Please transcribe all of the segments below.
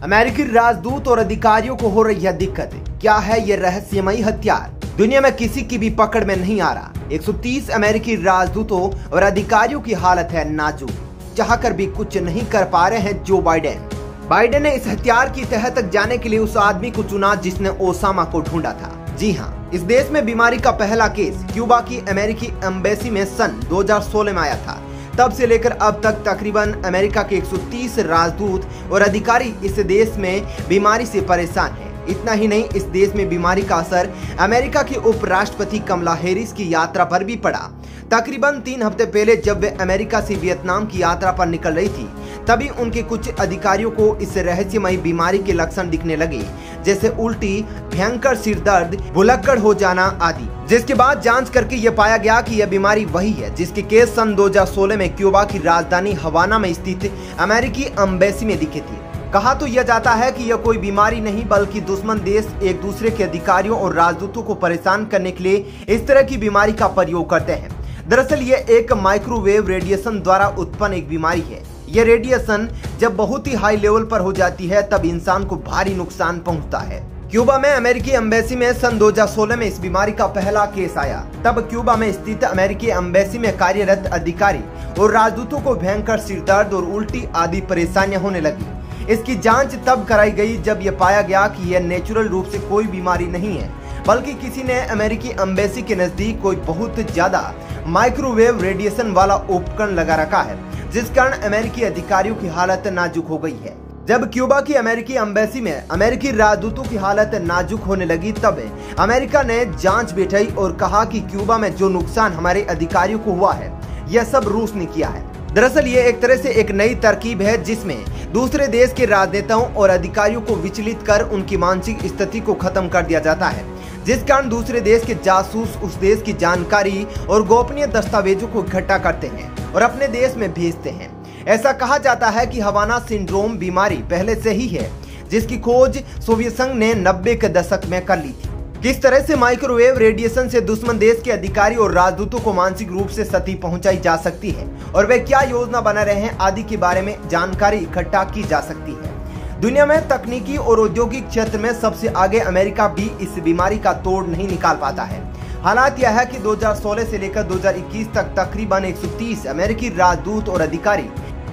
अमेरिकी राजदूत और अधिकारियों को हो रही है दिक्कत। क्या है ये रहस्यमयी हथियार? दुनिया में किसी की भी पकड़ में नहीं आ रहा। 130 अमेरिकी राजदूतों और अधिकारियों की हालत है नाजुक। चाहकर भी कुछ नहीं कर पा रहे हैं जो बाइडेन ने इस हथियार की तह तक जाने के लिए उस आदमी को चुना जिसने ओसामा को ढूंढा था। जी हाँ, इस देश में बीमारी का पहला केस क्यूबा की अमेरिकी एम्बेसी में सन 2016 में आया था। तब से लेकर अब तक तकरीबन अमेरिका के 130 राजदूत और अधिकारी इस देश में बीमारी से परेशान हैं। इतना ही नहीं, इस देश में बीमारी का असर अमेरिका की उपराष्ट्रपति कमला हैरिस की यात्रा पर भी पड़ा। तकरीबन 3 हफ्ते पहले जब वे अमेरिका से वियतनाम की यात्रा पर निकल रही थी, तभी उनके कुछ अधिकारियों को इस रहस्यमयी बीमारी के लक्षण दिखने लगे, जैसे उल्टी, भयंकर सिरदर्द, भुलक्कड़ हो जाना आदि। जिसके बाद जांच करके यह पाया गया कि यह बीमारी वही है जिसके केस सन 2016 में क्यूबा की राजधानी हवाना में स्थित अमेरिकी एम्बेसी में दिखे थे। कहा तो यह जाता है कि यह कोई बीमारी नहीं बल्कि दुश्मन देश एक दूसरे के अधिकारियों और राजदूतों को परेशान करने के लिए इस तरह की बीमारी का प्रयोग करते हैं। दरअसल यह एक माइक्रोवेव रेडिएशन द्वारा उत्पन्न एक बीमारी है। यह रेडिएशन जब बहुत ही हाई लेवल पर हो जाती है तब इंसान को भारी नुकसान पहुंचता है। क्यूबा में अमेरिकी एम्बेसी में सन 2016 में इस बीमारी का पहला केस आया। तब क्यूबा में स्थित अमेरिकी एम्बेसी में कार्यरत अधिकारी और राजदूतों को भयंकर सिरदर्द और उल्टी आदि परेशानियां होने लगी। इसकी जांच तब कराई गई जब यह पाया गया कि यह नेचुरल रूप से कोई बीमारी नहीं है, बल्कि किसी ने अमेरिकी एम्बेसी के नजदीक कोई बहुत ज्यादा माइक्रोवेव रेडिएशन वाला उपकरण लगा रखा है, जिस कारण अमेरिकी अधिकारियों की हालत नाजुक हो गई है। जब क्यूबा की अमेरिकी एम्बेसी में अमेरिकी राजदूतों की हालत नाजुक होने लगी, तब अमेरिका ने जांच बैठाई और कहा कि क्यूबा में जो नुकसान हमारे अधिकारियों को हुआ है, यह सब रूस ने किया है। दरअसल ये एक तरह से एक नई तरकीब है जिसमें दूसरे देश के राजनेताओं और अधिकारियों को विचलित कर उनकी मानसिक स्थिति को खत्म कर दिया जाता है, जिस कारण दूसरे देश के जासूस उस देश की जानकारी और गोपनीय दस्तावेजों को इकट्ठा करते हैं और अपने देश में भेजते हैं। ऐसा कहा जाता है कि हवाना सिंड्रोम बीमारी पहले से ही है, जिसकी खोज सोवियत संघ ने 90 के दशक में कर ली थी। किस तरह से माइक्रोवेव रेडिएशन से दुश्मन देश के अधिकारी और राजदूतों को मानसिक रूप से क्षति पहुंचाई जा सकती है और वे क्या योजना बना रहे हैं आदि के बारे में जानकारी इकट्ठा की जा सकती है। दुनिया में तकनीकी और औद्योगिक क्षेत्र में सबसे आगे अमेरिका भी इस बीमारी का तोड़ नहीं निकाल पाता है। हालात यह है कि 2016 से लेकर 2021 तक तकरीबन 130 अमेरिकी राजदूत और अधिकारी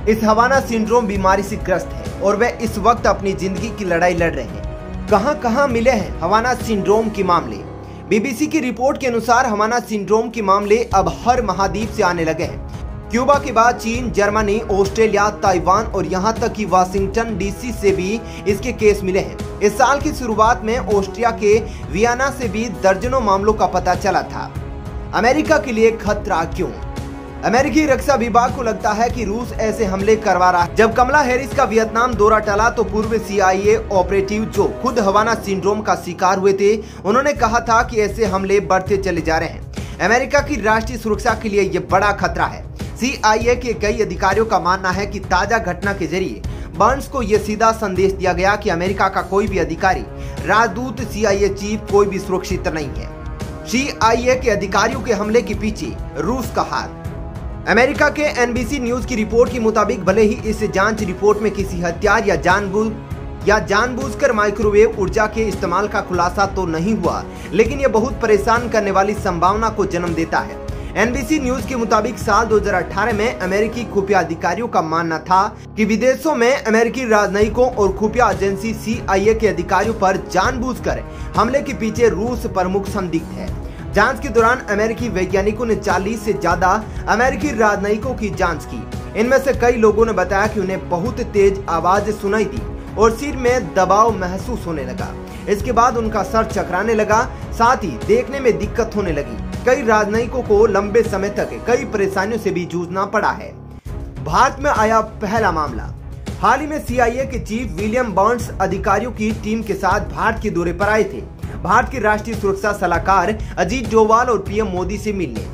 इस हवाना सिंड्रोम बीमारी से ग्रस्त है और वे इस वक्त अपनी जिंदगी की लड़ाई लड़ रहे हैं। कहां मिले हैं हवाना सिंड्रोम के मामले? बीबीसी की रिपोर्ट के अनुसार हवाना सिंड्रोम के मामले अब हर महाद्वीप से आने लगे हैं। क्यूबा के बाद चीन, जर्मनी, ऑस्ट्रेलिया, ताइवान और यहां तक कि वाशिंगटन डीसी से भी इसके केस मिले हैं। इस साल की शुरुआत में ऑस्ट्रिया के वियना से भी दर्जनों मामलों का पता चला था। अमेरिका के लिए खतरा क्यों? अमेरिकी रक्षा विभाग को लगता है कि रूस ऐसे हमले करवा रहा है। जब कमला हैरिस का वियतनाम दौरा टला तो पूर्व CIA ऑपरेटिव जो खुद हवाना सिंड्रोम का शिकार हुए थे, उन्होंने कहा था कि ऐसे हमले बढ़ते चले जा रहे हैं। अमेरिका की राष्ट्रीय सुरक्षा के लिए ये बड़ा खतरा है। CIA के कई अधिकारियों का मानना है कि ताजा घटना के जरिए बर्न्स को यह सीधा संदेश दिया गया कि अमेरिका का कोई भी अधिकारी, राजदूत, CIA चीफ कोई भी सुरक्षित नहीं है। CIA के अधिकारियों के हमले के पीछे रूस का हाथ। अमेरिका के NBC न्यूज की रिपोर्ट के मुताबिक भले ही इस जांच रिपोर्ट में किसी हथियार या जानबूझकर माइक्रोवेव ऊर्जा के इस्तेमाल का खुलासा तो नहीं हुआ, लेकिन यह बहुत परेशान करने वाली संभावना को जन्म देता है। NBC न्यूज के मुताबिक साल 2018 में अमेरिकी खुफिया अधिकारियों का मानना था कि विदेशों में अमेरिकी राजनयिकों और खुफिया एजेंसी CIA के अधिकारियों पर जानबूझकर हमले के पीछे रूस प्रमुख संदिग्ध है। जांच के दौरान अमेरिकी वैज्ञानिकों ने 40 से ज्यादा अमेरिकी राजनयिकों की जांच की। इनमें से कई लोगों ने बताया कि उन्हें बहुत तेज आवाज सुनाई दी और सिर में दबाव महसूस होने लगा। इसके बाद उनका सर चकराने लगा, साथ ही देखने में दिक्कत होने लगी। कई राजनयिकों को लंबे समय तक कई परेशानियों से भी जूझना पड़ा है। भारत में आया पहला मामला। हाल ही में CIA के चीफ विलियम बर्न्स अधिकारियों की टीम के साथ भारत के दौरे पर आए थे, भारत के राष्ट्रीय सुरक्षा सलाहकार अजीत डोवाल और PM मोदी से मिलने।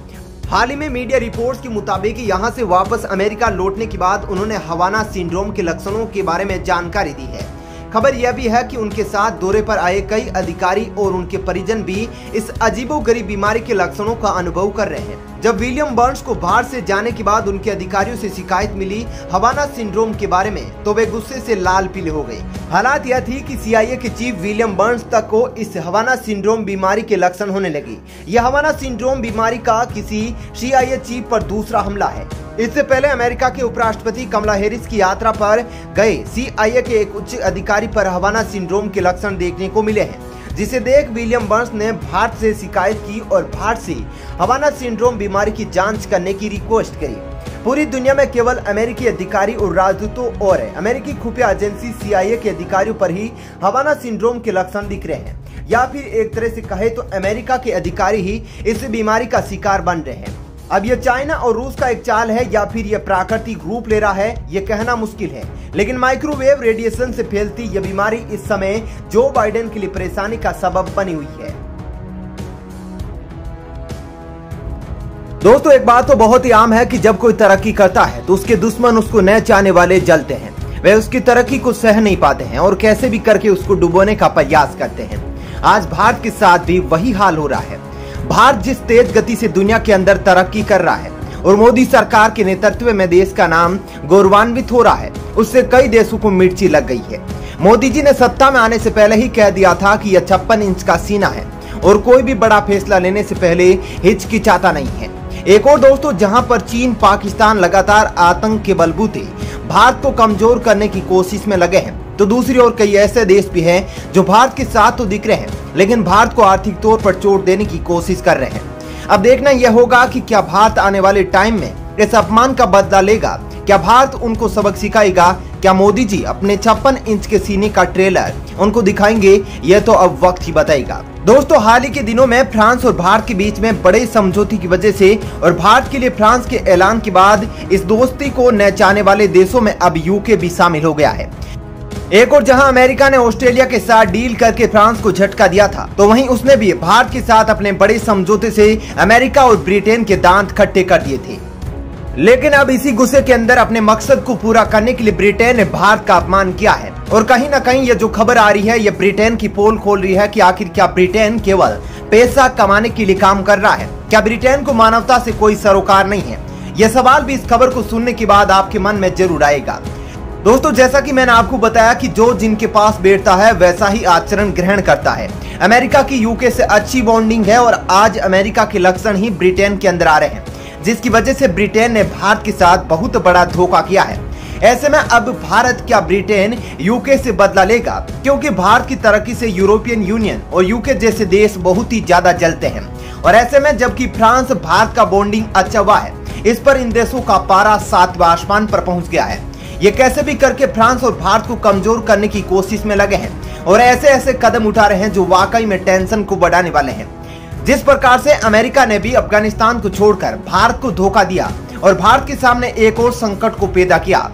हाल ही में मीडिया रिपोर्ट्स के मुताबिक यहां से वापस अमेरिका लौटने के बाद उन्होंने हवाना सिंड्रोम के लक्षणों के बारे में जानकारी दी है। खबर यह भी है कि उनके साथ दौरे पर आए कई अधिकारी और उनके परिजन भी इस अजीबोगरीब बीमारी के लक्षणों का अनुभव कर रहे हैं। जब विलियम बर्न्स को बाहर से जाने के बाद उनके अधिकारियों से शिकायत मिली हवाना सिंड्रोम के बारे में, तो वे गुस्से से लाल पीले हो गए। हालात यह थी कि CIA के चीफ विलियम बर्न्स तक को इस हवाना सिंड्रोम बीमारी के लक्षण होने लगी। यह हवाना सिंड्रोम बीमारी का किसी CIA चीफ पर दूसरा हमला है। इससे पहले अमेरिका के उपराष्ट्रपति कमला हैरिस की यात्रा पर गए CIA के एक उच्च अधिकारी पर हवाना सिंड्रोम के लक्षण देखने को मिले हैं, जिसे देख विलियम बर्न्स ने भारत से शिकायत की और भारत से हवाना सिंड्रोम बीमारी की जांच करने की रिक्वेस्ट करी। पूरी दुनिया में केवल अमेरिकी अधिकारी और राजदूतों और अमेरिकी खुफिया एजेंसी CIA के अधिकारियों पर ही हवाना सिंड्रोम के लक्षण दिख रहे हैं, या फिर एक तरह से कहे तो अमेरिका के अधिकारी ही इस बीमारी का शिकार बन रहे हैं। अब यह चाइना और रूस का एक चाल है या फिर यह प्राकृतिक रूप ले रहा है, यह कहना मुश्किल है। लेकिन माइक्रोवेव रेडिएशन से फैलती यह बीमारी इस समय जो बाइडेन के लिए परेशानी का सबब बनी हुई है। दोस्तों, एक बात तो बहुत ही आम है कि जब कोई तरक्की करता है तो उसके दुश्मन उसको न चाहने वाले जलते हैं। वे उसकी तरक्की को सह नहीं पाते हैं और कैसे भी करके उसको डुबोने का प्रयास करते हैं। आज भारत के साथ भी वही हाल हो रहा है। भारत जिस तेज गति से दुनिया के अंदर तरक्की कर रहा है और मोदी सरकार के नेतृत्व में देश का नाम गौरवान्वित हो रहा है, उससे कई देशों को मिर्ची लग गई है। मोदी जी ने सत्ता में आने से पहले ही कह दिया था कि यह 56 इंच का सीना है और कोई भी बड़ा फैसला लेने से पहले हिचकिचाता नहीं है। एक और दोस्तों, जहां पर चीन पाकिस्तान लगातार आतंक के बलबूते भारत को कमजोर करने की कोशिश में लगे हैं, तो दूसरी ओर कई ऐसे देश भी हैं जो भारत के साथ तो दिख रहे हैं लेकिन भारत को आर्थिक तौर पर चोट देने की कोशिश कर रहे हैं। अब देखना यह होगा कि क्या भारत आने वाले टाइम में इस अपमान का बदला लेगा, क्या भारत उनको सबक सिखाएगा, क्या मोदी जी अपने 56 इंच के सीने का ट्रेलर उनको दिखाएंगे, यह तो अब वक्त ही बताएगा। दोस्तों, हाल ही के दिनों में फ्रांस और भारत के बीच में बड़े समझौते की वजह से और भारत के लिए फ्रांस के ऐलान के बाद इस दोस्ती को न चाहने वाले देशों में अब UK भी शामिल हो गया है। एक और जहां अमेरिका ने ऑस्ट्रेलिया के साथ डील करके फ्रांस को झटका दिया था, तो वहीं उसने भी भारत के साथ अपने बड़े समझौते से अमेरिका और ब्रिटेन के दांत खट्टे कर दिए थे। लेकिन अब इसी गुस्से के अंदर अपने मकसद को पूरा करने के लिए ब्रिटेन ने भारत का अपमान किया है और कहीं ना कहीं ये जो खबर आ रही है ये ब्रिटेन की पोल खोल रही है कि आखिर क्या ब्रिटेन केवल पैसा कमाने के लिए काम कर रहा है, क्या ब्रिटेन को मानवता से कोई सरोकार नहीं है। यह सवाल भी इस खबर को सुनने के बाद आपके मन में जरूर आएगा। दोस्तों, जैसा कि मैंने आपको बताया कि जो जिनके पास बैठता है वैसा ही आचरण ग्रहण करता है। अमेरिका की UK से अच्छी बॉन्डिंग है और आज अमेरिका के लक्षण ही ब्रिटेन के अंदर आ रहे हैं, जिसकी वजह से ब्रिटेन ने भारत के साथ बहुत बड़ा धोखा किया है। ऐसे में अब भारत क्या ब्रिटेन UK से बदला लेगा, क्योंकि भारत की तरक्की से यूरोपियन यूनियन और UK जैसे देश बहुत ही ज्यादा जलते हैं। और ऐसे में जबकि फ्रांस भारत का बॉन्डिंग अच्छा हुआ है, इस पर इन देशों का पारा 7वें आसमान पर पहुंच गया है। ये कैसे भी करके फ्रांस और भारत को कमजोर करने की कोशिश में लगे हैं और ऐसे ऐसे कदम उठा रहे हैं जो वाकई में टेंशन को बढ़ाने वाले हैं। जिस प्रकार से अमेरिका ने भी अफगानिस्तान को छोड़कर भारत को धोखा दिया और भारत के सामने एक और संकट को पैदा किया।